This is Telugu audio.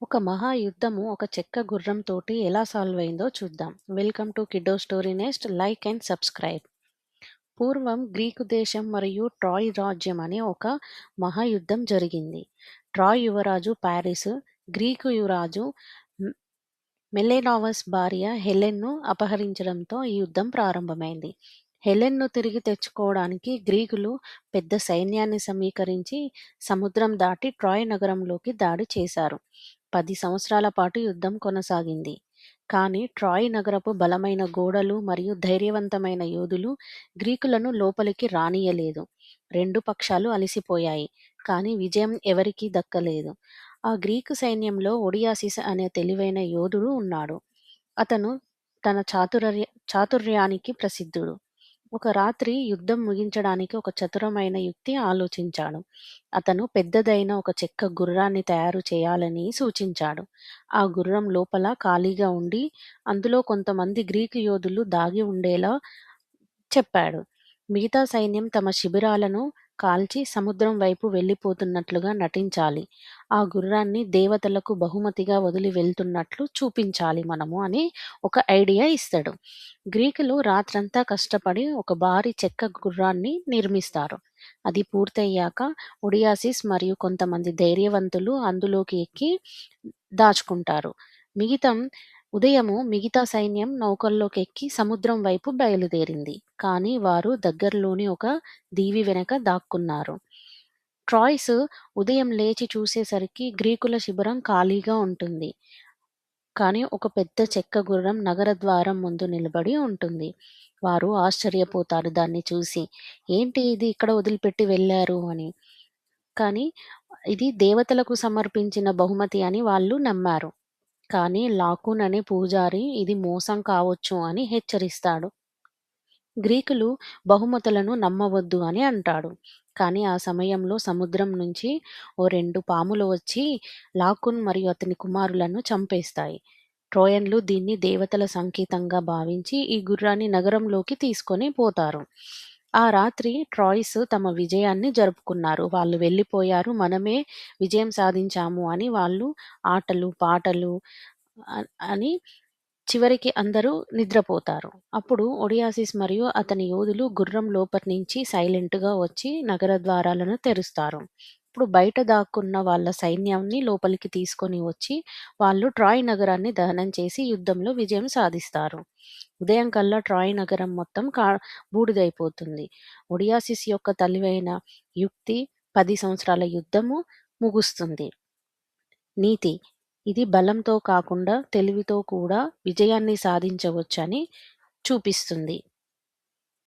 ఒక మహాయుద్ధము ఒక చెక్క గుర్రంతోటి ఎలా సాల్వ్ అయిందో చూద్దాం. Welcome to kiddo story nest. Like and subscribe. పూర్వం గ్రీకు దేశం మరియు ట్రాయ్ రాజ్యం అనే ఒక మహాయుద్ధం జరిగింది. ట్రాయ్ యువరాజు పారిస్, గ్రీకు యువరాజు మ్- మెలేనావస్ భార్య హెలెన్ను అపహరించడంతో ఈ యుద్ధం ప్రారంభమైంది. హెలెన్ను తిరిగి తెచ్చుకోవడానికి గ్రీకులు పెద్ద సైన్యాన్ని సమీకరించి సముద్రం దాటి ట్రాయ్ నగరంలోకి దాడి చేశారు. 10 సంవత్సరాల పాటు యుద్ధం కొనసాగింది. కానీ ట్రాయ్ నగరపు బలమైన గోడలు మరియు ధైర్యవంతమైన యోధులు గ్రీకులను లోపలికి రానియలేదు. రెండు పక్షాలు అలసిపోయాయి, కానీ విజయం ఎవరికీ దక్కలేదు. ఆ గ్రీకు సైన్యంలో ఒడియాసిస్ అనే తెలివైన యోధుడు ఉన్నాడు. అతను తన చాతుర్యానికి ప్రసిద్ధుడు. ఒక రాత్రి యుద్ధం ముగించడానికి ఒక చతురమైన యుక్తి ఆలోచించాడు. అతను పెద్దదైన ఒక చెక్క గుర్రాన్ని తయారు చేయాలని సూచించాడు. ఆ గుర్రం లోపల ఖాళీగా ఉండి అందులో కొంతమంది గ్రీకు యోధులు దాగి ఉండేలా చెప్పాడు. మిగతా సైన్యం తమ శిబిరాలను కాల్చి సముద్రం వైపు వెళ్ళిపోతున్నట్లుగా నటించాలి. ఆ గుర్రాన్ని దేవతలకు బహుమతిగా వదిలి వెళ్తున్నట్లు చూపించాలి మనము అని ఒక ఐడియా ఇస్తాడు. గ్రీకులు రాత్రంతా కష్టపడి ఒక భారీ చెక్క గుర్రాన్ని నిర్మిస్తారు. అది పూర్తయ్యాక ఒడియాసిస్ మరియు కొంతమంది ధైర్యవంతులు అందులోకి ఎక్కి దాచుకుంటారు. మిగతా ఉదయము మిగతా సైన్యం నౌకల్లోకి ఎక్కి సముద్రం వైపు బయలుదేరింది. కానీ వారు దగ్గరలోని ఒక దీవి వెనక దాక్కున్నారు. ట్రాయ్స్ ఉదయం లేచి చూసేసరికి గ్రీకుల శిబిరం ఖాళీగా ఉంటుంది. కానీ ఒక పెద్ద చెక్క గుర్రం నగర ద్వారం ముందు నిలబడి ఉంటుంది. వారు ఆశ్చర్యపోతారు దాన్ని చూసి. ఏంటి ఇది ఇక్కడ వదిలిపెట్టి వెళ్ళారు అని. కానీ ఇది దేవతలకు సమర్పించిన బహుమతి అని వాళ్ళు నమ్మారు. కానీ లాకూన్ అనే పూజారి ఇది మోసం కావచ్చు అని హెచ్చరిస్తాడు. గ్రీకులు బహుమతులను నమ్మవద్దు అని అంటాడు. కానీ ఆ సమయంలో సముద్రం నుంచి ఓ 2 పాములు వచ్చి లాకున్ మరియు అతని కుమారులను చంపేస్తాయి. ట్రోయన్లు దీన్ని దేవతల సంకేతంగా భావించి ఈ గుర్రాన్ని నగరంలోకి తీసుకొని పోతారు. ఆ రాత్రి ట్రాయ్స్ తమ విజయాన్ని జరుపుకున్నారు. వాళ్ళు వెళ్ళిపోయారు, మనమే విజయం సాధించాము అని వాళ్ళు ఆటలు, పాటలు అని చివరికి అందరూ నిద్రపోతారు. అప్పుడు ఒడియాసిస్ మరియు అతని యోధులు గుర్రం లోపటి నుంచి సైలెంట్‌గా వచ్చి నగర ద్వారాలను తెరుస్తారు. ఇప్పుడు బయట దాక్కున్న వాళ్ళ సైన్యాన్ని లోపలికి తీసుకొని వచ్చి వాళ్ళు ట్రాయ్ నగరాన్ని దహనం చేసి యుద్ధంలో విజయం సాధిస్తారు. ఉదయం కల్లా ట్రాయ్ నగరం మొత్తం బూడిదైపోతుంది. ఒడియాసిస్ యొక్క తెలివైన యుక్తి 10 సంవత్సరాల యుద్ధము ముగుస్తుంది. నీతి: ఇది బలంతో కాకుండా తెలివితో కూడా విజయాన్ని సాధించవచ్చని చూపిస్తుంది.